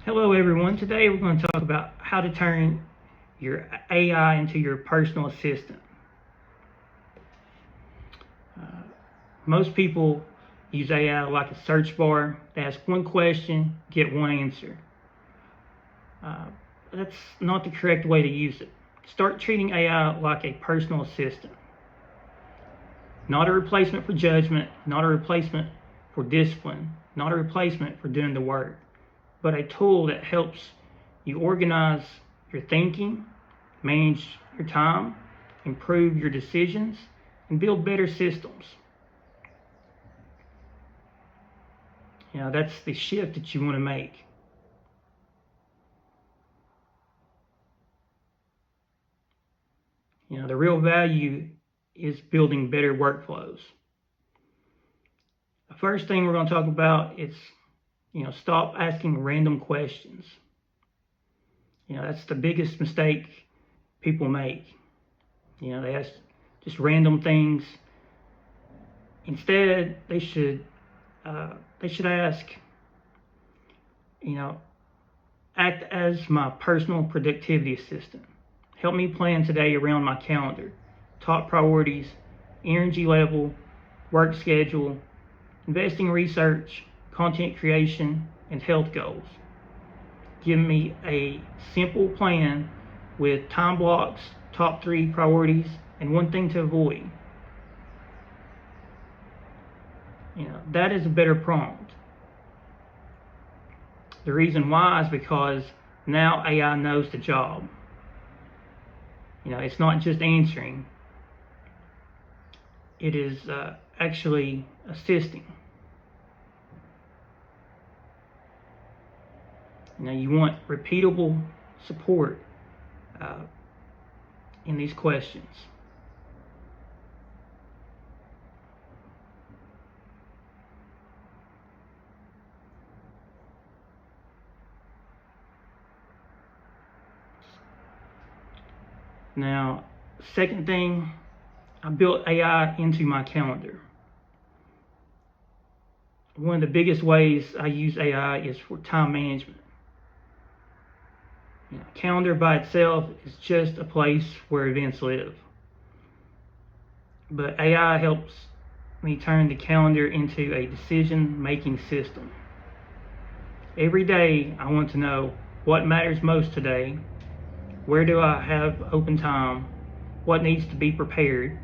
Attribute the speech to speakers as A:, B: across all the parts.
A: Hello everyone, today we're going to talk about how to turn your AI into your personal assistant. Most people use AI like a search bar. They ask one question, get one answer. That's not the correct way to use it. Start treating AI like a personal assistant. Not a replacement for judgment, not a replacement for discipline, not a replacement for doing the work, but a tool that helps you organize your thinking, manage your time, improve your decisions, and build better systems. That's the shift that you want to make. The real value is building better workflows. The first thing we're going to talk about is stop asking random questions. That's the biggest mistake people make. They ask just random things. Instead, they should ask, act as my personal productivity assistant. Help me plan today around my calendar, top priorities, energy level, work schedule, investing research, content creation, and health goals. Give me a simple plan with time blocks, top 3 priorities, and one thing to avoid. That is a better prompt. The reason why is because now AI knows the job. It's not just answering. It is actually assisting. You want repeatable support in these questions. Now, second thing, I built AI into my calendar. One of the biggest ways I use AI is for time management. Calendar by itself is just a place where events live. But AI helps me turn the calendar into a decision-making system. Every day I want to know what matters most today, where do I have open time, what needs to be prepared,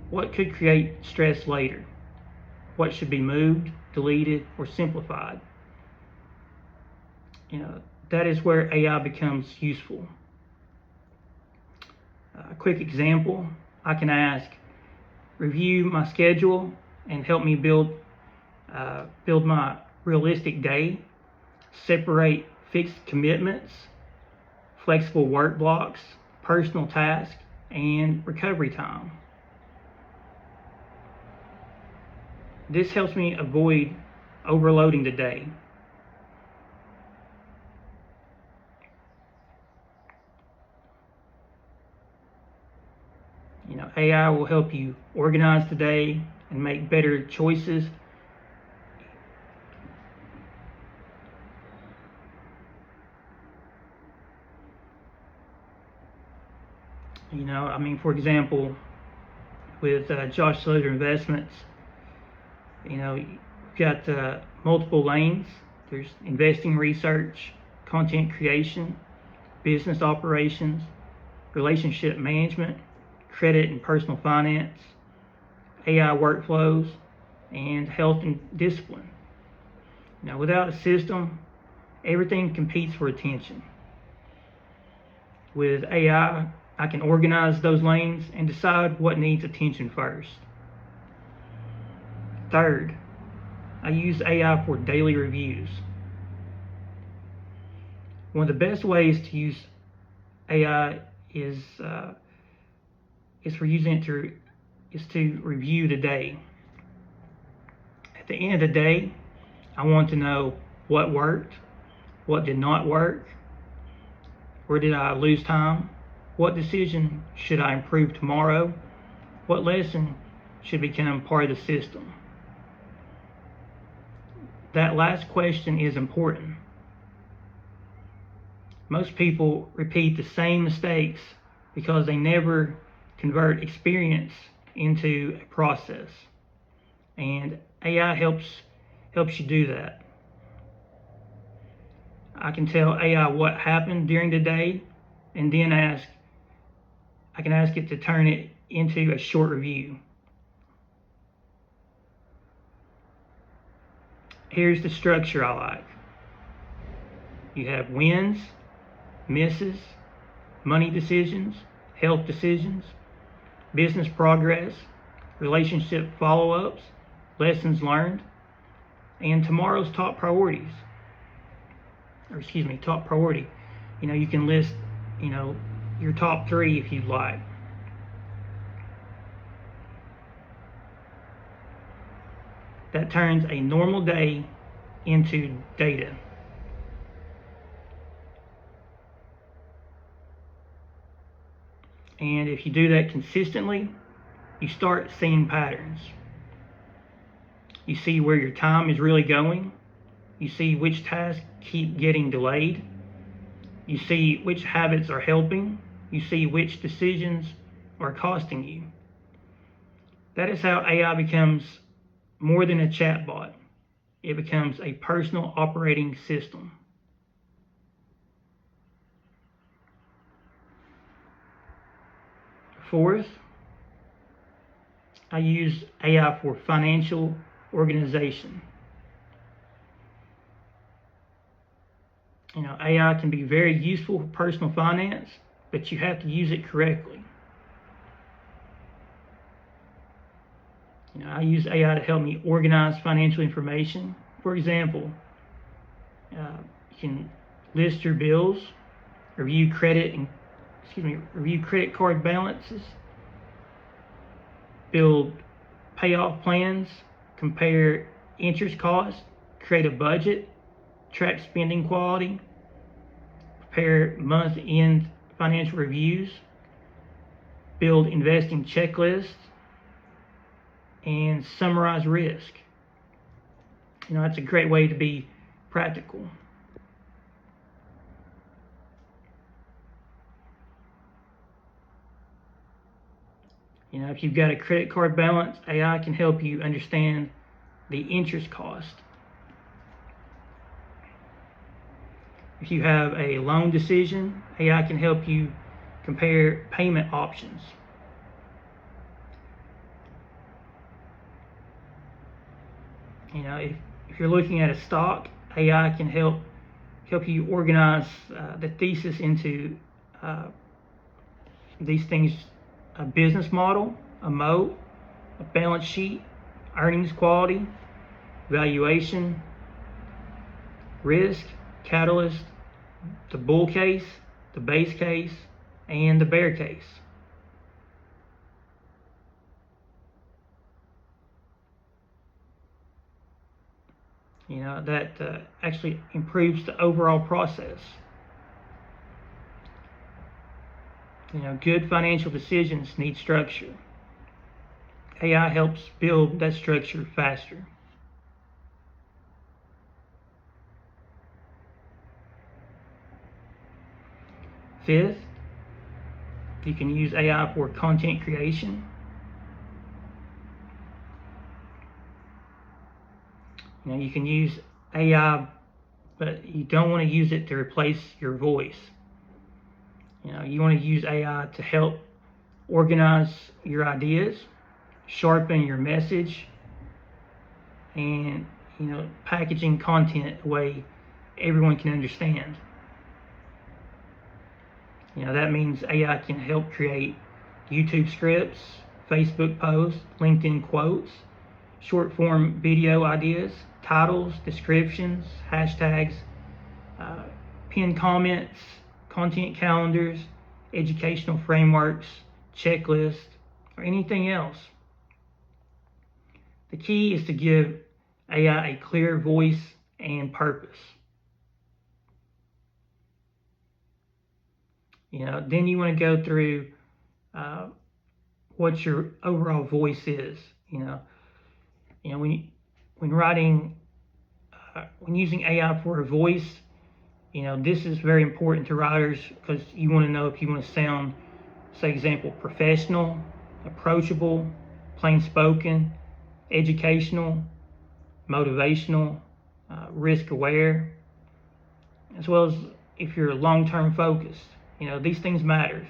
A: what could create stress later, what should be moved, deleted, or simplified. That is where AI becomes useful. A quick example, I can ask, review my schedule and help me build my realistic day, separate fixed commitments, flexible work blocks, personal tasks, and recovery time. This helps me avoid overloading the day. AI will help you organize the day and make better choices. For example, with Josh Sloter Investments, you've got multiple lanes. There's investing research, content creation, business operations, relationship management, credit and personal finance, AI workflows, and health and discipline. Without a system, everything competes for attention. With AI, I can organize those lanes and decide what needs attention first. Third, I use AI for daily reviews. One of the best ways to use AI is to review the day. At the end of the day, I want to know what worked, what did not work, where did I lose time, what decision should I improve tomorrow, what lesson should become part of the system. That last question is important. Most people repeat the same mistakes because they never convert experience into a process. And AI helps you do that. I can tell AI what happened during the day, and then I can ask it to turn it into a short review. Here's the structure I like. You have wins, misses, money decisions, health decisions, business progress, relationship follow-ups, lessons learned, and tomorrow's top priorities. Top priority. You can list, your top 3 if you'd like. That turns a normal day into data. And if you do that consistently, you start seeing patterns. You see where your time is really going. You see which tasks keep getting delayed. You see which habits are helping. You see which decisions are costing you. That is how AI becomes more than a chatbot. It becomes a personal operating system. Fourth, I use AI for financial organization. AI can be very useful for personal finance, but you have to use it correctly. I use AI to help me organize financial information. For example, you can list your bills, review credit card balances, build payoff plans, compare interest costs, create a budget, track spending quality, prepare month-end financial reviews, build investing checklists, and summarize risk. That's a great way to be practical. If you've got a credit card balance, AI can help you understand the interest cost. If you have a loan decision, AI can help you compare payment options. If you're looking at a stock, AI can help you organize the thesis into these things: a business model, a moat, a balance sheet, earnings quality, valuation, risk, catalyst, the bull case, the base case, and the bear case. That actually improves the overall process. Good financial decisions need structure. AI helps build that structure faster. Fifth, you can use AI for content creation. You can use AI, but you don't want to use it to replace your voice. You want to use AI to help organize your ideas, sharpen your message, and packaging content the way everyone can understand. That means AI can help create YouTube scripts, Facebook posts, LinkedIn quotes, short form video ideas, titles, descriptions, hashtags, pinned comments, content calendars, educational frameworks, checklists, or anything else. The key is to give AI a clear voice and purpose. Then you want to go through what your overall voice is. When using AI for a voice, This is very important to writers because you want to know if you want to sound, say example, professional, approachable, plain spoken, educational, motivational, risk aware, as well as if you're long-term focused. These things matter.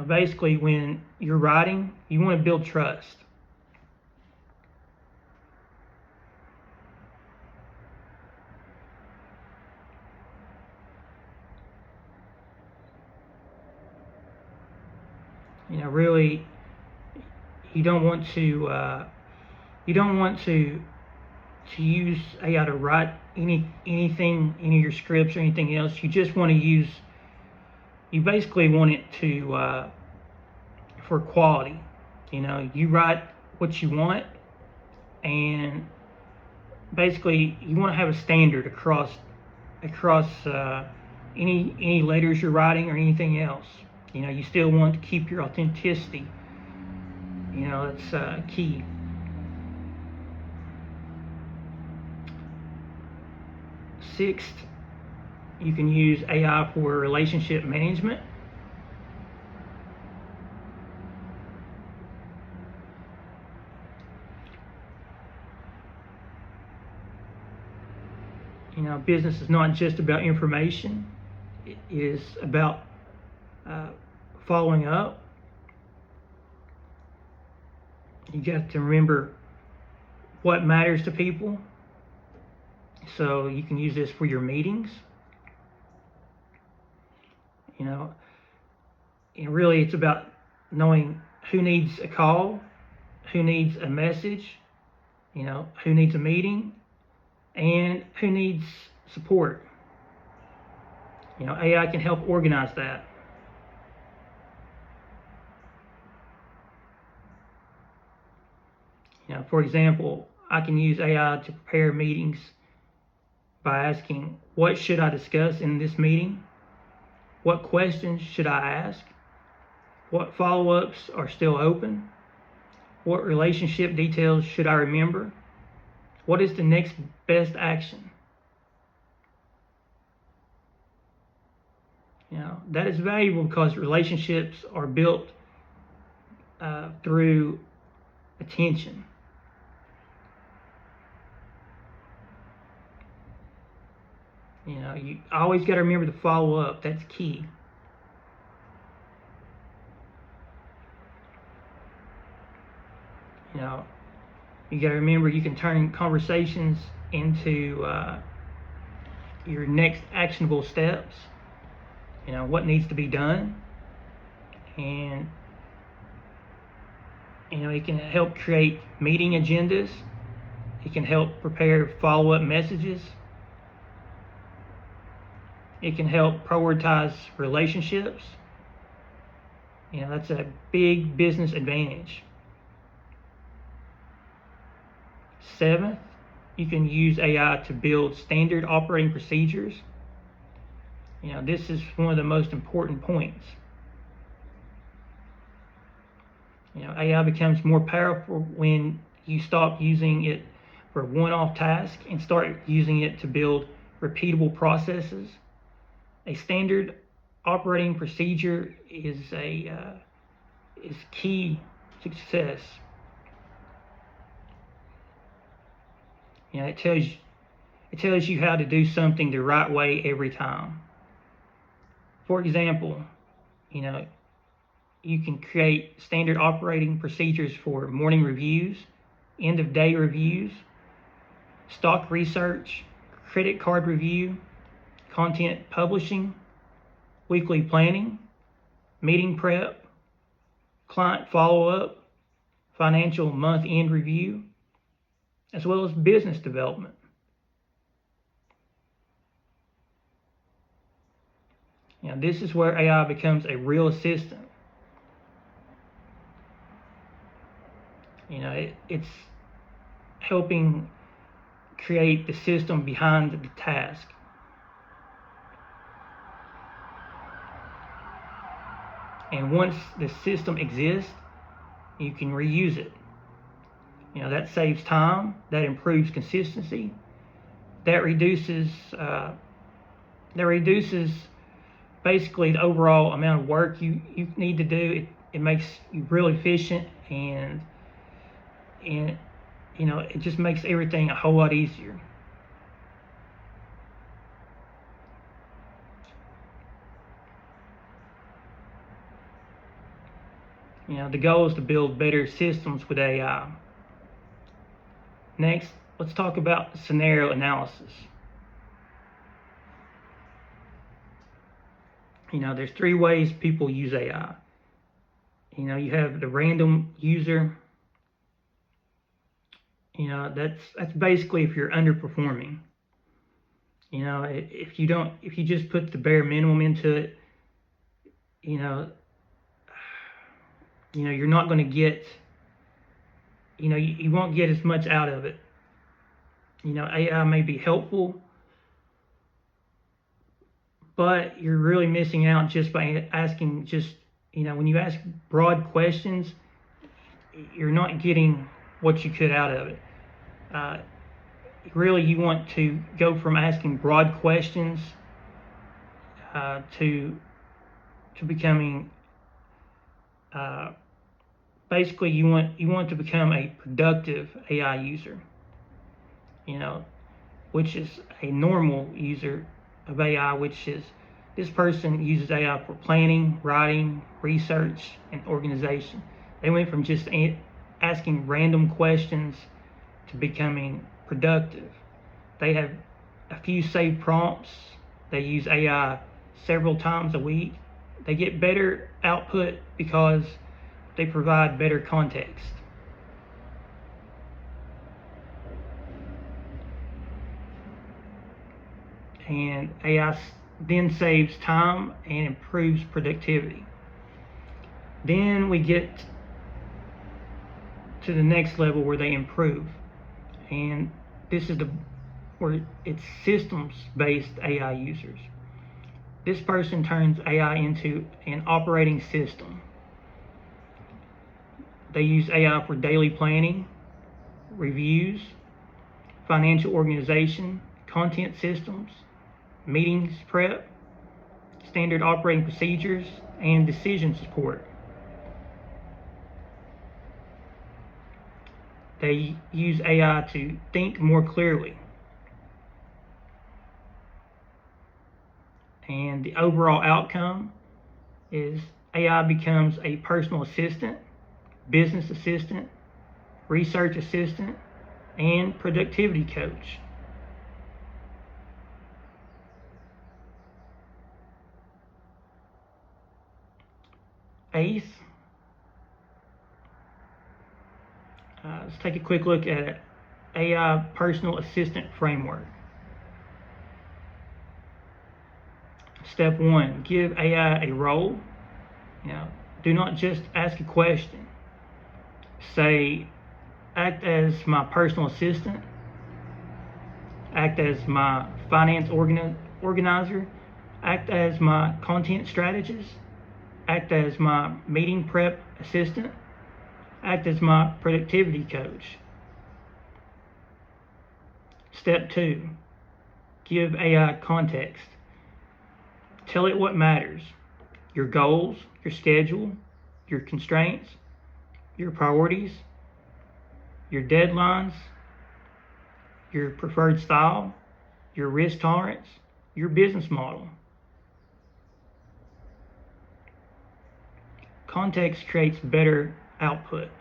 A: Basically when you're writing, you want to build trust. Really, you don't want to use AI to write anything, any of your scripts or anything else. You just want to you basically want it to for quality. You write what you want, and basically you want to have a standard across any letters you're writing or anything else. You still want to keep your authenticity. That's key. Sixth, you can use AI for relationship management. Business is not just about information. It is about following up. You got to remember what matters to people. So you can use this for your meetings. And really it's about knowing who needs a call, who needs a message, who needs a meeting, and who needs support. AI can help organize that. For example, I can use AI to prepare meetings by asking, what should I discuss in this meeting? What questions should I ask? What follow-ups are still open? What relationship details should I remember? What is the next best action? That is valuable because relationships are built through attention. You always got to remember to follow up. That's key. You got to remember you can turn conversations into your next actionable steps. What needs to be done, and it can help create meeting agendas. It can help prepare follow-up messages. It can help prioritize relationships. That's a big business advantage. Seventh, you can use AI to build standard operating procedures. This is one of the most important points. AI becomes more powerful when you stop using it for one-off tasks and start using it to build repeatable processes. A standard operating procedure is key to success. It tells you how to do something the right way every time. For example, you can create standard operating procedures for morning reviews, end of day reviews, stock research, credit card review, content publishing, weekly planning, meeting prep, client follow-up, financial month-end review, as well as business development. This is where AI becomes a real assistant. It's helping create the system behind the task. And once the system exists, you can reuse it. That saves time, that improves consistency, that reduces basically the overall amount of work you need to do. It makes you really efficient, and it just makes everything a whole lot easier. The goal is to build better systems with AI. Next, let's talk about scenario analysis. There's 3 ways people use AI. You have the random user. That's basically if you're underperforming. If you just put the bare minimum into it, you're not going to get, you won't get as much out of it. AI may be helpful, but you're really missing out just by asking when you ask broad questions, you're not getting what you could out of it. Really, you want to go from asking broad questions to becoming basically you want to become a productive AI user, which is a normal user of AI, which is this person uses AI for planning, writing, research, and organization. They went from just asking random questions to becoming productive. They have a few saved prompts. They use AI several times a week. They get better output because they provide better context. And AI then saves time and improves productivity. Then we get to the next level where they improve. And this is where it's systems-based AI users. This person turns AI into an operating system. They use AI for daily planning, reviews, financial organization, content systems, meetings prep, standard operating procedures, and decision support. They use AI to think more clearly. And the overall outcome is AI becomes a personal assistant, business assistant, research assistant, and productivity coach. Eighth, let's take a quick look at AI personal assistant framework. Step 1, give AI a role. Do not just ask a question. Say, act as my personal assistant, act as my finance organizer, act as my content strategist, act as my meeting prep assistant, act as my productivity coach. Step 2, give AI context. Tell it what matters: your goals, your schedule, your constraints, your priorities, your deadlines, your preferred style, your risk tolerance, your business model. Context creates better output.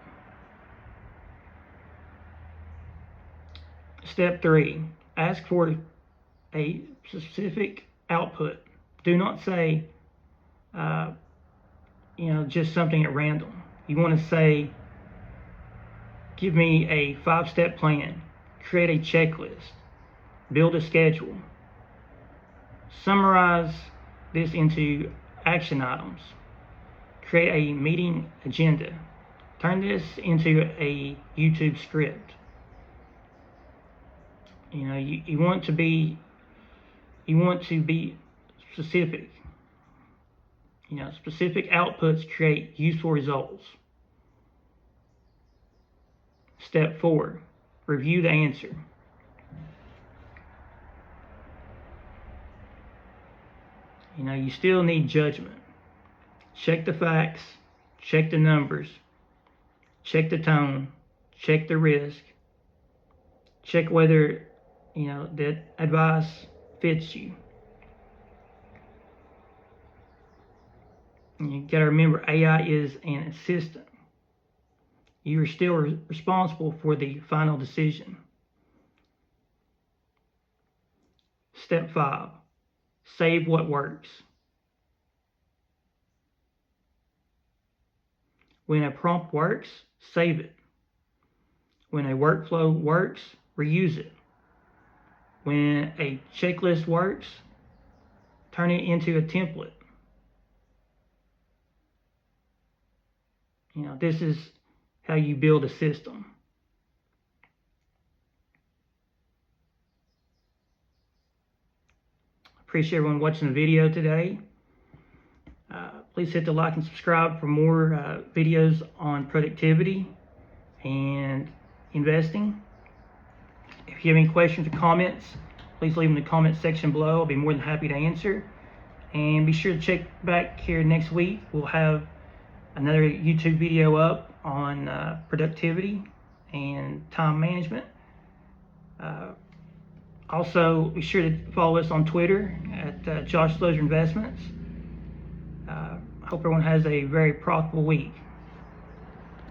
A: Step 3, ask for a specific output. Do not say, just something at random. You want to say, give me a 5-step plan, create a checklist, build a schedule. Summarize this into action items. Create a meeting agenda. Turn this into a YouTube script. You want to be specific. Specific outputs create useful results. Step 4, review the answer. You still need judgment. Check the facts, check the numbers, check the tone, check the risk, check whether, that advice fits you. And you got to remember, AI is an assistant. You are still responsible for the final decision. Step 5, save what works. When a prompt works, save it. When a workflow works, reuse it. When a checklist works, turn it into a template. This is how you build a system. Appreciate everyone watching the video today. Please hit the like and subscribe for more videos on productivity and investing. If you have any questions or comments, please leave them in the comment section below. I'll be more than happy to answer. And be sure to check back here next week. We'll have another YouTube video up on productivity and time management. Also, be sure to follow us on Twitter at Josh Slozer Investments. Hope everyone has a very profitable week.